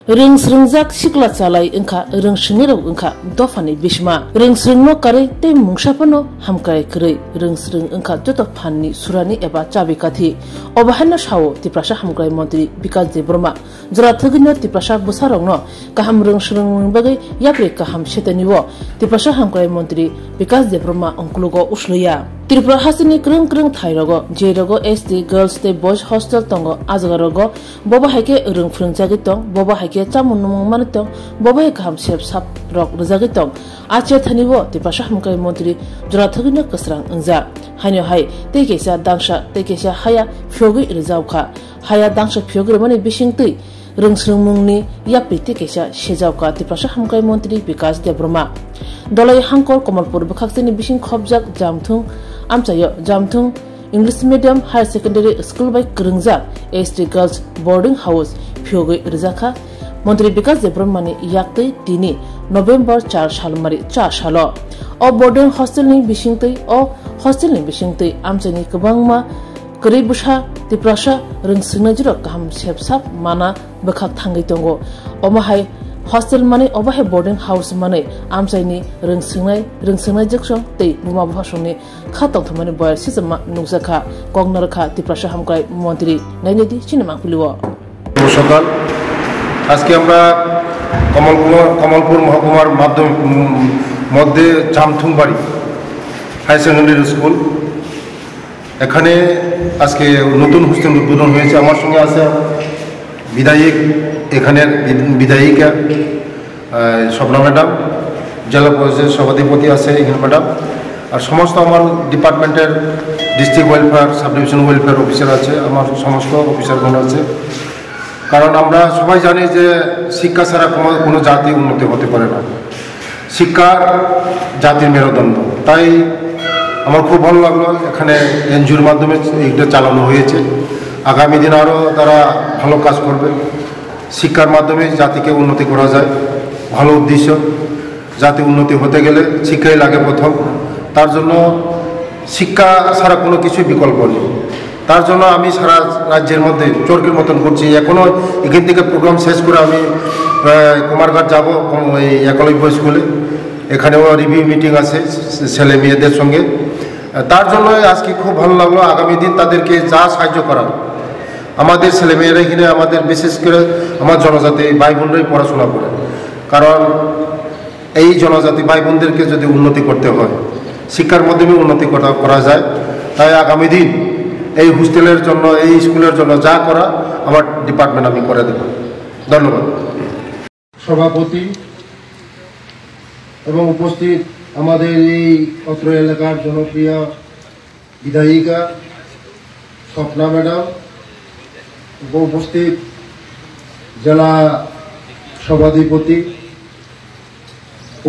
रोंस्रोंजाक सिक्ला चालाय ओंखा रोंस्रोंनिराव ओंखा दफानि बिस्मा रोंस्रोंनो कारै ते मुंसाफनो हामकाय करै रोंस्रों ओंखा जत फाननि सुरानि एबा चाबिकाथि अबहायनो सावो तिप्रासा हामकाय मन्त्रि विकास देब्रमा जरा थगिनो तिप्रासा बुसारंनो काहाम रोंस्रों बागै याप्रे काहाम सेतनिवो तिप्रासा हामकाय मन्त्रि विकास देब्रमा अंकुलुगो उस्लैया त्रिपुरा हासिनि क्रं क्रं थाइरगो जेरगो एसटी गर्ल्स ते बॉयज हॉस्टल तंगो आजगारगो बबा हाइके रों फ्रंजागि तं बबा हाइके चामुनुमंग माने तं बबा हाइके हम सेब साप रक रजागि तं आचे थनिवो तिपासा हमकाय मंत्री जरा थगिनो कसरां अंजा हाइनो हाइ तेकेसा दांसा तेकेसा हाया फ्योगि रजावखा हाया दांसा फ्योगि माने बिसिंतै रोंस्रोंमुंनि यापि तेकेसा सेजावका तिपासा हमकाय मंत्री विकास देब्रमा दलाई हांकर कमलपुर बखाक्सिनि बिसिं खबजाक जामथुं आमचायो जामथुं English medium higher secondary school बाय Karanja ST girls boarding house फ्योगै रजाखा मंत्री विकास देब्रह्मानि याक्तै दिनि नवेम्बर 4 सालमारि 4 साल अ बोर्डिंग हॉस्टेलनि बिसिंतै आमचानि गोबांमा करै बुसा तिप्रासा रोंस्रोंनाय जिरो गाहाम सेबसाब माना बखाक थांगै दंगो अमाहाय हॉस्टेल माने अबाहे बोर्डिंग हाउस माने आमचाइनि रोंस्रोंनाय जक्सं तै बुमा भाषणनि खातौ थमानि बय सिजमा नुजाखा कगनरखा तिप्रासा हामकाय मन्त्री नाइनेदि सिनेमा खुलिवो সকাল আজকে আমরা কমলপুর মহকুমার মধ্যে জামথুংবাড়ি হাই সেকেন্ডারি স্কুল এখানে আজকে নতুন হোস্টেল উদ্বোধন হয়েছে আমার সঙ্গে আছে বিধায়ক এখানের বিধায়িকা স্বপ্না ম্যাডাম জেলা পরিষদের সভাধিপতি আছে এখানে ম্যাডাম আর সমস্ত আমার ডিপার্টমেন্টের district welfare sub division welfare officer আছে আমার সমস্ত অফিসারগণ আছে কারণ আমরা সবাই জানি যে শিক্ষা ছাড়া কোনো জাতি উন্নতি হতে পারে না শিক্ষা জাতির মেরুদণ্ড তাই আমার খুব ভালো লাগলো এখানে এনজিওর মাধ্যমে এটা চালানো হয়েছে আগামী দিন আরও তারা ভালো কাজ করবে শিক্ষার মাধ্যমে জাতিকে উন্নতি করা যায় ভালো উদ্দেশ্য জাতি উন্নতি হতে গেলে শিক্ষাই লাগে প্রথম তার জন্য শিক্ষা ছাড়া কোনো কিছুই বিকল্প নেই তার জন্য আমি সারা রাজ্যের মধ্যে চরকির মতন করছি এখনও এখান থেকে প্রোগ্রাম শেষ করে আমি কুমারঘাট যাব এই একলব্য স্কুলে এখানেও রিভিউ মিটিং আছে ছেলে মেয়েদের সঙ্গে তার জন্য আজকে খুব ভালো লাগলো আগামী দিন তাদেরকে যা সাহায্য করার আমাদের ছেলেমেয়েরা এখানে আমাদের বিশেষ করে আমার জনজাতি ভাই বোনরাই পড়াশোনা করে কারণ এই জনজাতি ভাই বোনদেরকে যদি উন্নতি করতে হয় শিক্ষার মাধ্যমে উন্নতি করা যায় তাই আগামী দিন এই হোস্টেলের জন্য এই স্কুলের জন্য যা করা আমার ডিপার্টমেন্ট আমি করে দেব ধন্যবাদ সভাপতি এবং উপস্থিত আমাদের এই অত্র এলাকার জনপ্রিয় বিধায়িকা স্বপ্না ম্যাডাম উপস্থিত জেলা সভাধিপতি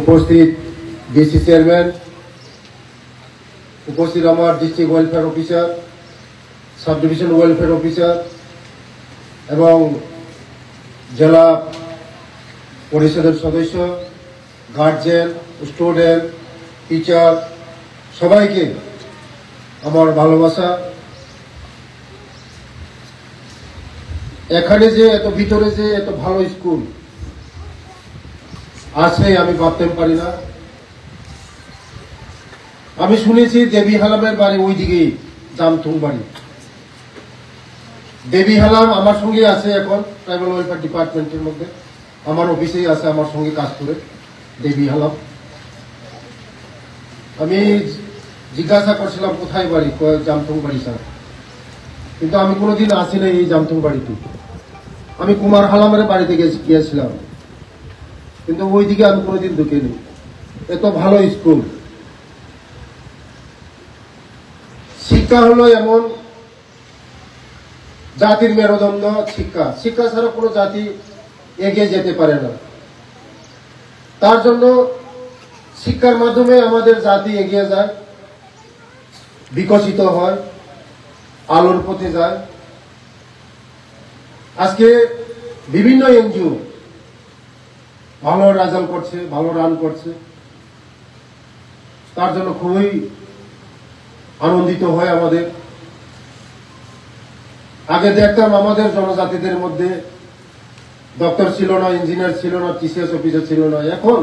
উপস্থিত ডিসি চেয়ারম্যান উপস্থিত আমার district welfare officer sub division welfare officer এবং জেলা পরিষদের সদস্য গার্জিয়ান স্টুডেন্ট টিচার সবাইকে আমার ভালোবাসা এখানে যে এত ভিতরে যে এত ভালো স্কুল আছে আমি ভাবতে পারি না আমি শুনেছি দেবী হালামের বাড়ি ওইদিকেই জামথুং বাড়ি দেবী হালাম আমার সঙ্গে আছে এখন ট্রাইবাল ওয়েলফেয়ার ডিপার্টমেন্টের মধ্যে আমার অফিসেই আছে আমার সঙ্গে কাজ করে দেবী হালাম আমি জিজ্ঞাসা করছিলাম কোথায় বাড়ি জামথুং বাড়ি স্যার কিন্তু আমি কোনোদিন আসি না এই জামথুং বাড়িতে আমি কুমার হালামের বাড়িতে গিয়েছিলাম কিন্তু ওইদিকে আমি কোনোদিন ঢুকিনি এত ভালো স্কুল শিক্ষা হলো এমন জাতির মেরুদণ্ড শিক্ষা ছাড়া কোনো জাতি এগিয়ে যেতে পারে না তার জন্য শিক্ষার মাধ্যমে আমাদের জাতি এগিয়ে যায় বিকশিত হয় আলোর পথে যায় আজকে বিভিন্ন এনজিও ভালো রেজাল্ট করছে ভালো রান করছে তার জন্য খুবই আনন্দিত হয় আমাদের আগে দেখতাম আমাদের জনজাতিদের মধ্যে দপ্তর ছিল না, ইঞ্জিনিয়ার ছিল না, টিসিএস অফিসার ছিল না। এখন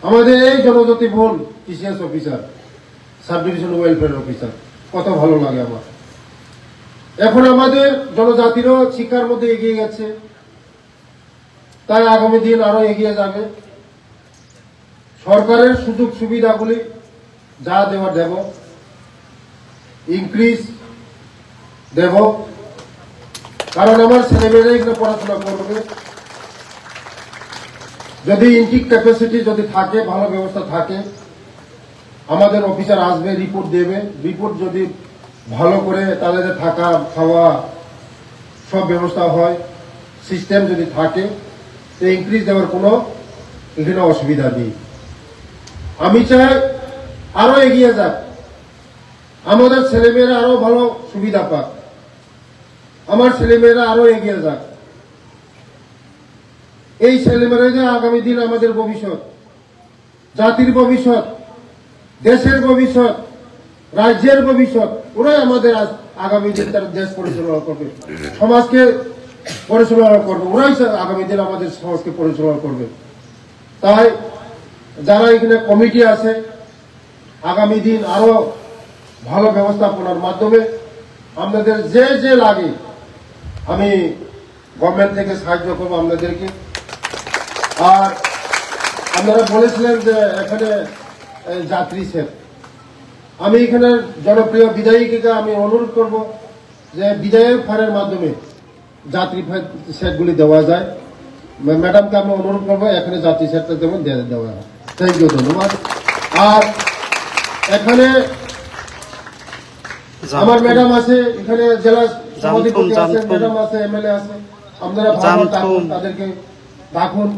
আমাদের এই জনজাতি বোন TCS officer, sub division welfare officer, কত ভালো লাগে আমার। এখন আমাদের জনজাতিরও শিক্ষার মধ্যে এগিয়ে গেছে, তাই আগামী দিন আরো এগিয়ে যাবে। সরকারের সুযোগ সুবিধাগুলি যা দেওয়ার দেব, ইনক্রিজ দেব, কারণ আমার ছেলেমেয়েরা এখানে পড়াশোনা করবে। যদি ইনটেক ক্যাপাসিটি যদি থাকে, ভালো ব্যবস্থা থাকে, আমাদের অফিসার আসবে, রিপোর্ট দেবে। রিপোর্ট যদি ভালো করে তাদের থাকা খাওয়া সব ব্যবস্থা হয়, সিস্টেম যদি থাকে, তো ইনক্রিজ দেওয়ার কোনো এখানে অসুবিধা নেই। আমি চাই আরো এগিয়ে যাক, আমাদের ছেলেমেয়েরা আরো ভালো সুবিধা পাক, আমার ছেলেমেয়েরা আরো এগিয়ে যাক। এই ছেলেমেয়েরা যে আগামী দিন আমাদের ভবিষ্যৎ, জাতির ভবিষ্যৎ, দেশের ভবিষ্যৎ, রাজ্যের ভবিষ্যৎ, ওরাই আমাদের আগামী দিন তার দেশ পরিচালনা করবে, সমাজকে পরিচালনা করবে, ওরাই আগামী দিন আমাদের সমাজকে পরিচালনা করবে। তাই যারা এখানে কমিটি আছে, আগামী দিন আরো ভালো ব্যবস্থাপনার মাধ্যমে আপনাদের যে যে লাগে আমি গভর্নমেন্ট থেকে সাহায্য করবো আপনাদেরকে। আর আপনারা বলেছিলেন যে এখানে যাত্রী সেট, আমি এখানে জনপ্রিয় বিধায়িকাকে আমি অনুরোধ করব যে বিধায়ক ফান্ডের মাধ্যমে যাত্রী সেটগুলি দেওয়া যায়। ম্যাডামকে আমি অনুরোধ করবো এখানে যাত্রী সেটটা যেমন দেওয়া হয়। থ্যাংক ইউ, ধন্যবাদ। আর এখানে আমার ম্যাডাম আছে, এখানে জেলা সভাধিপতি আছে, ম্যাডাম আছে, এমএলএ আছে, আপনারা ভাবুন, তাদেরকে ডাকুন,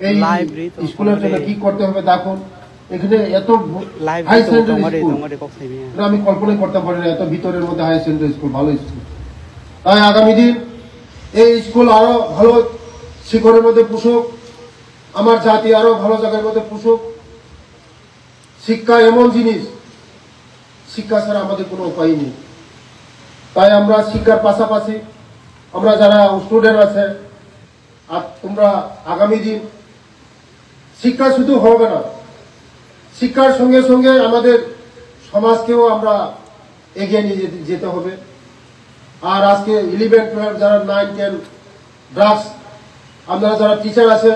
এই স্কুলের জন্য কি করতে হবে ডাকুন। এখানে এত হাই সেকেন্ডারি স্কুল আমি কল্পনা করতে পারি না, এত ভিতরের মধ্যে হাই সেকেন্ডারি স্কুল, ভালো স্কুল। তাই আগামী দিন এই স্কুল আরো ভালো শিখরের মধ্যে পুষুক, আমার জাতি আরো ভালো জায়গার মধ্যে পুষুক। শিক্ষা এমন জিনিস, শিক্ষা ছাড়া আমাদের কোনো উপায় নেই। তাই আমরা শিক্ষার পাশাপাশি আমরা যারা স্টুডেন্ট আছে, আর তোমরা আগামী দিন শিক্ষা শুধু হবে না, শিক্ষার সঙ্গে সঙ্গে আমাদের সমাজকেও আমরা এগিয়ে নিয়ে যেতে হবে। আর আজকে 11, 12 যারা 9, 10 ড্রাগস, আপনারা যারা টিচার আছে,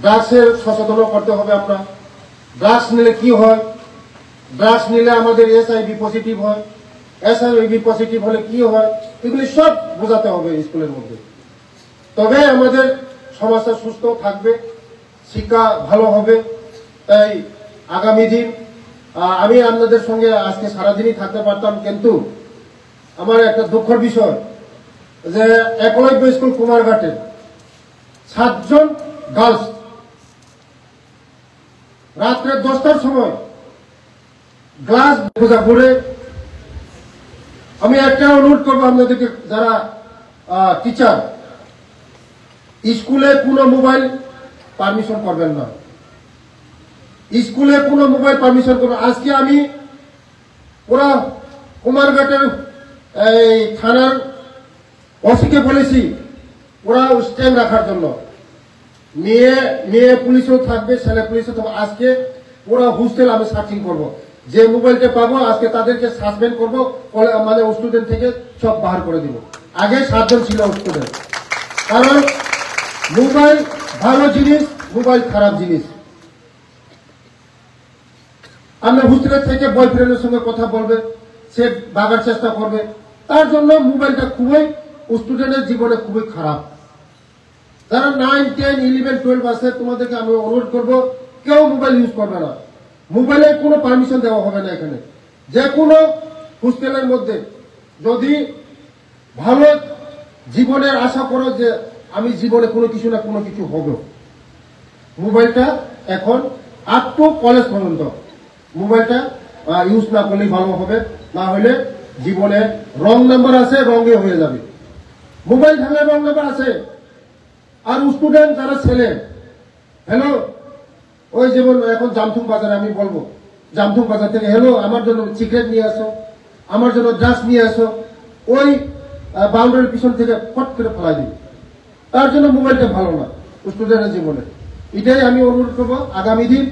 ড্রাগসের সচেতন করতে হবে। আমরা ড্রাগস নিলে কি হয়, ড্রাগস নিলে আমাদের SIV পজিটিভ হয়, SIV পজিটিভ হলে কি হয়, এগুলি সব বোঝাতে হবে স্কুলের মধ্যে। তবে আমাদের সমাজটা সুস্থ থাকবে, শিক্ষা ভালো হবে। তাই আগামী দিন আমি আপনাদের সঙ্গে আজকে সারাদিনই থাকতে পারতাম, কিন্তু আমার একটা দুঃখের বিষয় যে একলব্য স্কুল কুমারঘাটে 7 জন গার্লস রাত্রে 10টার সময় গ্লাস পূজা করে। আমি একটা অনুরোধ করবো আপনাদেরকে, যারা টিচার, স্কুলে কোনো মোবাইল পারমিশন করবেন না, স্কুলে কোনো মোবাইল পারমিশন করবেন। আজকে আমি পুরা কুমারঘাটের এই থানার ওসিকে বলেছি ওরা স্ট্যান্ড রাখার জন্য, মেয়ে পুলিশও থাকবে, ছেলে পুলিশও থাকবে। আজকে পুরা হোস্টেল আমি সার্চিং করবো, যে মোবাইলটা পাবো আজকে তাদেরকে সাসপেন্ড করবো, মানে স্টুডেন্ট থেকে সব বাহার করে দিব। আগে 7 জন ছিল স্টুডেন্ট, কারণ মোবাইল ভালো জিনিস, মোবাইল খারাপ জিনিস। আপনার হোস্টেলের থেকে বয়ফ্রেন্ডের সঙ্গে কথা বলবে, সে ভাগার চেষ্টা করবে, তার জন্য মোবাইলটা খুবই স্টুডেন্টের জীবনে খুবই খারাপ। যারা 9, 10, 11, 12 আছে, তোমাদেরকে আমি অনুরোধ করবো কেউ মোবাইল ইউজ করবে না, মোবাইলে কোনো পারমিশন দেওয়া হবে না। এখানে যে কোনো হোস্টেলের মধ্যে যদি ভালো জীবনের আশা করো যে আমি জীবনে কোনো কিছু না কোনো কিছু হবে, মোবাইলটা এখন আপ টু কলেজ পর্যন্ত মোবাইলটা ইউজ না করলেই ভালো হবে, না হলে জীবনে রং নাম্বার আছে, রঙে হয়ে যাবে। মোবাইল থাকলে রং নাম্বার আছে। আর স্টুডেন্ট যারা ছেলে, হ্যালো, ওই যেমন এখন জামথুম বাজারে আমি বলবো, জামথুম বাজার থেকে হ্যালো আমার জন্য সিগারেট নিয়ে আসো, আমার জন্য ড্রাগস নিয়ে আসো, ওই বাউন্ডারির পিছন থেকে ফট করে ফেলাই দিবে। তার জন্য মোবাইলটা ভালো না স্টুডেন্টের জীবনে। এটাই আমি অনুরোধ করবো, আগামী দিন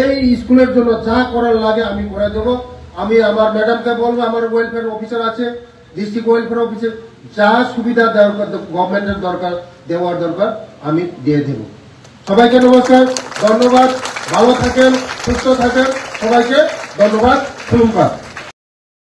এই স্কুলের জন্য যা করার লাগে আমি করে দেবো। আমি আমার ম্যাডামকে বলবো, আমার ওয়েলফেয়ার অফিসার আছে, ডিস্ট্রিক্ট ওয়েলফেয়ার অফিসার, যা সুবিধা গভর্নমেন্টের দেওয়ার দরকার আমি দিয়ে দেব। সবাইকে নমস্কার, ধন্যবাদ, ভালো থাকেন, সুস্থ থাকেন, সবাইকে ধন্যবাদ, শুভকামনা।